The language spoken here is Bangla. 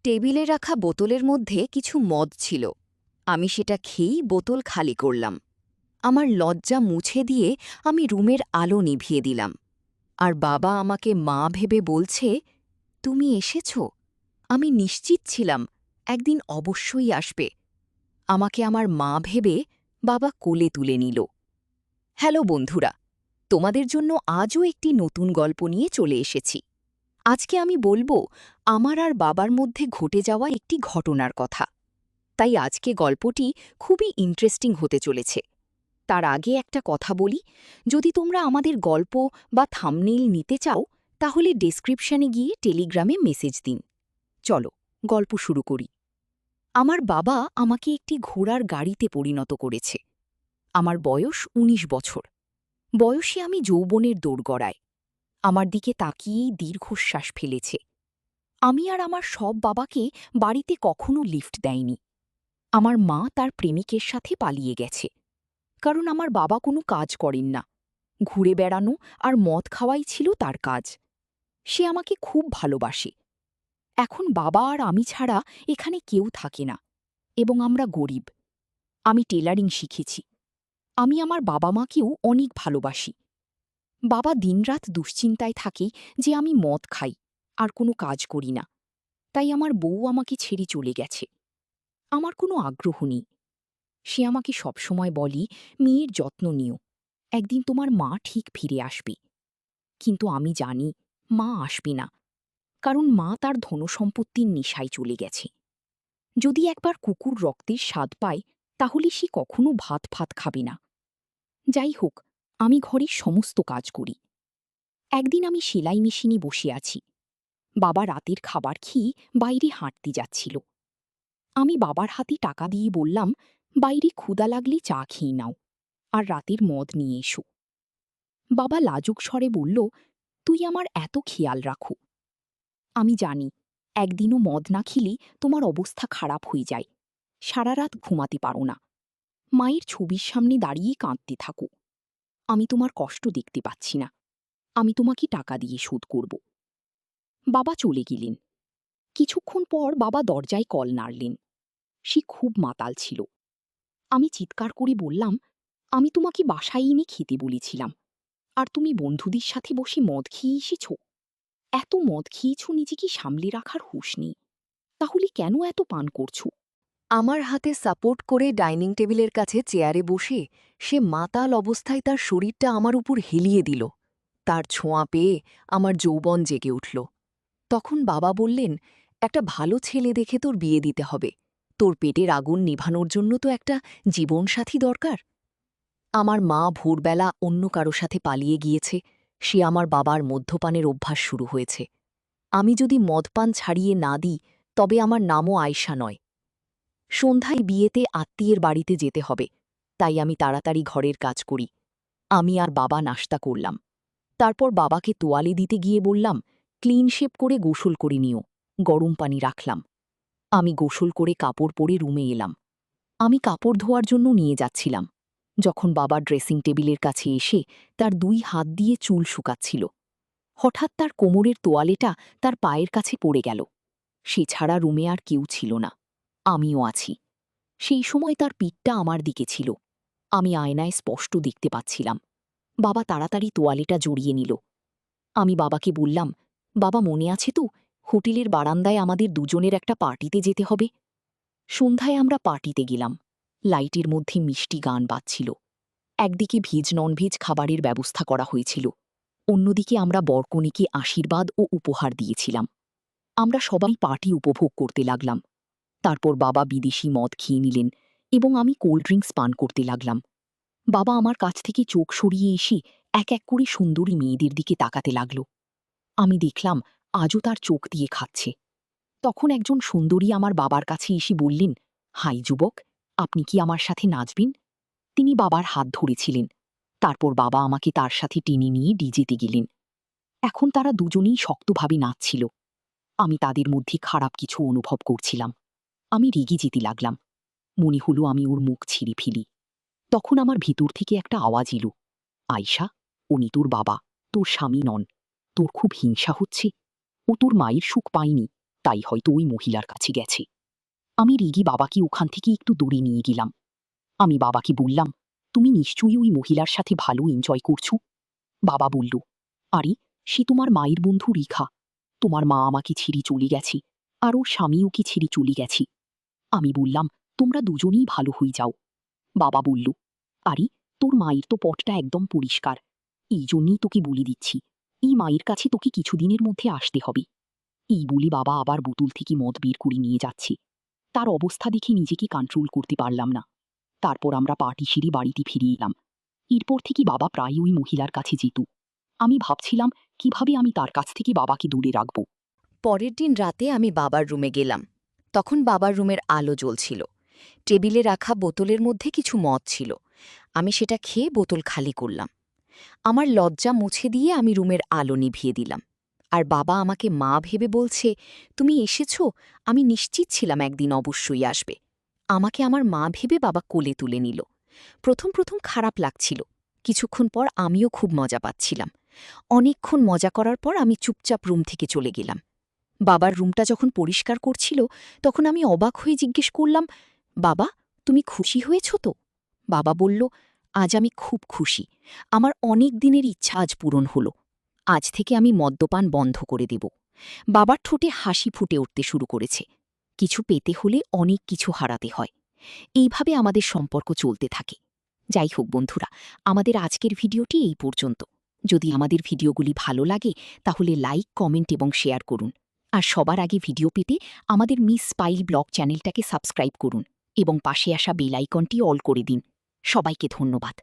টেবিলে রাখা বোতলের মধ্যে কিছু মদ ছিল। আমি সেটা খেয়েই বোতল খালি করলাম। আমার লজ্জা মুছে দিয়ে আমি রুমের আলো নিভিয়ে দিলাম। আর বাবা আমাকে মা ভেবে বলছে, তুমি এসেছ? আমি নিশ্চিত ছিলাম একদিন অবশ্যই আসবে। আমাকে আমার মা ভেবে বাবা কোলে তুলে নিল। হ্যালো বন্ধুরা, তোমাদের জন্য আজও একটি নতুন গল্প নিয়ে চলে এসেছি। আজকে আমি বলবো আমার আর বাবার মধ্যে ঘটে যাওয়া একটি ঘটনার কথা। তাই আজকে গল্পটি খুবই ইন্টারেস্টিং হতে চলেছে। তার আগে একটা কথা বলি, যদি তোমরা আমাদের গল্প বা থাম্বনেইল নিতে চাও তাহলে ডেসক্রিপশনে গিয়ে টেলিগ্রামে মেসেজ দিন। চলো গল্প শুরু করি। আমার বাবা আমাকে একটি ঘোড়ার গাড়িতে পরিণত করেছে। আমার বয়স ১৯ বছর। বয়সে আমি যৌবনের দোরগড়ায়। আমার দিকে তাকিয়েই দীর্ঘশ্বাস ফেলেছে। আমি আর আমার সব বাবাকে বাড়িতে কখনো লিফট দেয়নি। আমার মা তার প্রেমিকের সাথে পালিয়ে গেছে, কারণ আমার বাবা কোনো কাজ করেন না। ঘুরে বেড়ানো আর মদ খাওয়াই ছিল তার কাজ। সে আমাকে খুব ভালোবাসে। এখন বাবা আর আমি ছাড়া এখানে কেউ থাকে না, এবং আমরা গরিব। আমি টেলারিং শিখেছি। আমি আমার বাবা মাকেও অনেক ভালোবাসি। বাবা দিনরাত দুশ্চিন্তায় থাকে যে আমি মদ খাই আর কোনো কাজ করি না, তাই আমার বউ আমাকে ছেড়ে চলে গেছে। আমার কোনো আগ্রহ নেই। সে আমাকে সবসময় বলি, মেয়ের যত্ন নিও, একদিন তোমার মা ঠিক ফিরে আসবে। কিন্তু আমি জানি মা আসবে না, কারণ মা তার ধনসম্পত্তির নেশায় চলে গেছে। যদি একবার কুকুর রক্তের স্বাদ পায় তাহলে সে কখনো ভাত ফাত খাবে না। যাই হোক, আমি ঘরের সমস্ত কাজ করি। একদিন আমি সেলাই মেশিনে বসে আছি। বাবা রাতের খাবার খেয়ে বাইরে হাঁটতে যাচ্ছিল। আমি বাবার হাতে টাকা দিয়ে বললাম, বাইরে ক্ষুধা লাগলে চা খেয়ে নাও, আর রাতের মদ নিয়ে এসো। বাবা লাজুক স্বরে বলল, তুই আমার এত খেয়াল রাখো। আমি জানি একদিনও মদ না খেলে তোমার অবস্থা খারাপ হয়ে যায়, সারা রাত ঘুমাতে পারো না, মায়ের ছবির সামনে দাঁড়িয়ে কাঁদতে থাকো। আমি তোমার কষ্ট দেখতে পাচ্ছি না, আমি তোমাকে টাকা দিয়ে শোধ করব। বাবা চলে গেলেন। কিছুক্ষণ পর বাবা দরজায় কল নাড়লেন। সে খুব মাতাল ছিল। আমি চিৎকার করে বললাম, আমি তোমাকে বাসায় এনে খেতে বলেছিলাম, আর তুমি বন্ধুদের সাথে বসে মদ খেয়ে এসেছ। এত মদ খেয়েছ নিজেকে সামলে রাখার হুঁশ নেই, তাহলে কেন এত পান করছ? আমার হাতে সাপোর্ট করে ডাইনিং টেবিলের কাছে চেয়ারে বসে সে মাতাল অবস্থায় তার শরীরটা আমার উপর হেলিয়ে দিল। তার ছোঁয়া পেয়ে আমার যৌবন জেগে উঠল। তখন বাবা বললেন, একটা ভালো ছেলে দেখে তোর বিয়ে দিতে হবে। তোর পেটের আগুন নিভানোর জন্য তো একটা জীবনসাথী দরকার। আমার মা ভোরবেলা অন্য কারো সাথে পালিয়ে গিয়েছে। সে আমার বাবার মদ্যপানের অভ্যাস শুরু হয়েছে। আমি যদি মদপান ছাড়িয়ে না দিই তবে আমার নামও আয়শা নয়। সন্ধ্যায় বিয়েতে আত্মীয়ের বাড়িতে যেতে হবে, তাই আমি তাড়াতাড়ি ঘরের কাজ করি। আমি আর বাবা নাশতা করলাম। তারপর বাবাকে তোয়ালে দিতে গিয়ে বললাম, ক্লিন শেপ করে গোসল করে নিও, গরম পানি রাখলাম। আমি গোসল করে কাপড় পরে রুমে এলাম। আমি কাপড় ধোয়ার জন্য নিয়ে যাচ্ছিলাম, যখন বাবা ড্রেসিং টেবিলের কাছে এসে তার ২ হাত দিয়ে চুল শুকাচ্ছিল। হঠাৎ তার কোমরের তোয়ালেটা তার পায়ের কাছে পড়ে গেল। সে ছাড়া রুমে আর কেউ ছিল না, আমিও আছি। সেই সময় তার পিঠটা আমার দিকে ছিল। আমি আয়নায় স্পষ্ট দেখতে পাচ্ছিলাম। বাবা তাড়াতাড়ি তোয়ালেটা জড়িয়ে নিল। আমি বাবাকে বললাম, বাবা মনে আছে তো, হোটেলের বারান্দায় আমাদের দুজনের একটা পার্টিতে যেতে হবে? সন্ধ্যায় আমরা পার্টিতে গেলাম। লাইটের মধ্যে মিষ্টি গান বাজছিল। একদিকে ভেজ ননভেজ খাবারের ব্যবস্থা করা হয়েছিল, অন্যদিকে আমরা বরকনেকে আশীর্বাদ ও উপহার দিয়েছিলাম। আমরা সবাই পার্টি উপভোগ করতে লাগলাম। তারপর বাবা বিদেশি মদ খেয়ে নিলেন এবং আমি কোল্ড ড্রিঙ্কস পান করতে লাগলাম। বাবা আমার কাছ থেকে চোখ সরিয়ে এসে এক এক করে সুন্দরী মেয়েদের দিকে তাকাতে লাগল। আমি দেখলাম আজও তার চোখ দিয়ে খাচ্ছে। তখন একজন সুন্দরী আমার বাবার কাছে এসে বললেন, হাই যুবক, আপনি কি আমার সাথে নাচবেন? তিনি বাবার হাত ধরেছিলেন। তারপর বাবা আমাকে তার সাথে টেনে নিয়ে ডিজেতে গেলেন। এখন তারা দুজনেই শক্তভাবে নাচছিল। আমি তাদের মধ্যে খারাপ কিছু অনুভব করছিলাম। আমি রেগে যেতে লাগলাম। মনে হলো আমি ওর মুখ ছিঁড়ে ফেলি। তখন আমার ভিতর থেকে একটা আওয়াজ এলো, আয়শা, উনি তোর বাবা, তোর স্বামী নন। তোর খুব হিংসা হচ্ছে। ও তোর মায়ের সুখ পায়নি, তাই হয়তো ওই মহিলার কাছে গেছে। আমি রেগে বাবাকে ওখান থেকে একটু দূরে নিয়ে গেলাম। আমি বাবাকে বললাম, তুমি নিশ্চয়ই ওই মহিলার সাথে ভালো এনজয় করছো। বাবা বলল, আরে সে তোমার মায়ের বন্ধু রেখা। তোমার মা আমাকে ছেড়ে চলে গেছে, আর ওর স্বামীও কি ছেড়ে চলে গেছে। আমি বললাম, তোমরা দুজনেই ভালো হয়ে যাও। বাবা বলল, আরে তোর মায়ের তো পটটা একদম পরিষ্কার, এই জন্যই তোকে বলে দিচ্ছি, এই মায়ের কাছে তোকে কিছুদিনের মধ্যে আসতে হবে। এই বলে বাবা আবার বোতল থেকে মদ বের করে নিয়ে যাচ্ছে। তার অবস্থা দেখে নিজেকে কন্ট্রোল করতে পারলাম না। তারপর আমরা পার্টি সেরে বাড়িতে ফিরে এলাম। এরপর থেকে বাবা প্রায় ওই মহিলার কাছে যেত। আমি ভাবছিলাম কিভাবে আমি তার কাছ থেকে বাবাকে দূরে রাখব। পরের দিন রাতে আমি বাবার রুমে গেলাম। তখন বাবার রুমের আলো জ্বলছিল। টেবিলে রাখা বোতলের মধ্যে কিছু মদ ছিল। আমি সেটা খেয়ে বোতল খালি করলাম। আমার লজ্জা মুছে দিয়ে আমি রুমের আলো নিভিয়ে দিলাম। আর বাবা আমাকে মা ভেবে বলছে, তুমি এসেছ, আমি নিশ্চিত ছিলাম একদিন অবশ্যই আসবে। আমাকে আমার মা ভেবে বাবা কোলে তুলে নিল। প্রথম প্রথম খারাপ লাগছিল, কিছুক্ষণ পর আমিও খুব মজা পাচ্ছিলাম। অনেকক্ষণ মজা করার পর আমি চুপচাপ রুম থেকে চলে গেলাম। বাবার রুমটা যখন পরিষ্কার করছিল তখন আমি অবাক হয়ে জিজ্ঞেস করলাম, বাবা, তুমি খুশি হয়েছ তো? বাবা বলল, আজ আমি খুব খুশি। আমার অনেক দিনের ইচ্ছা আজ পূরণ হল। আজ থেকে আমি মদ্যপান বন্ধ করে দেব। বাবার ঠোঁটে হাসি ফুটে উঠতে শুরু করেছে। কিছু পেতে হলে অনেক কিছু হারাতে হয়। এইভাবে আমাদের সম্পর্ক চলতে থাকে। যাই হোক বন্ধুরা, আমাদের আজকের ভিডিওটি এই পর্যন্ত। যদি আমাদের ভিডিওগুলি ভালো লাগে তাহলে লাইক, কমেন্ট এবং শেয়ার করুন। আর সবার আগে ভিডিও পেতে আমাদের মিস স্পাইল ব্লগ চ্যানেলটাকে সাবস্ক্রাইব করুন এবং পাশে আসা বেল আইকনটি অল করে দিন। সবাইকে ধন্যবাদ।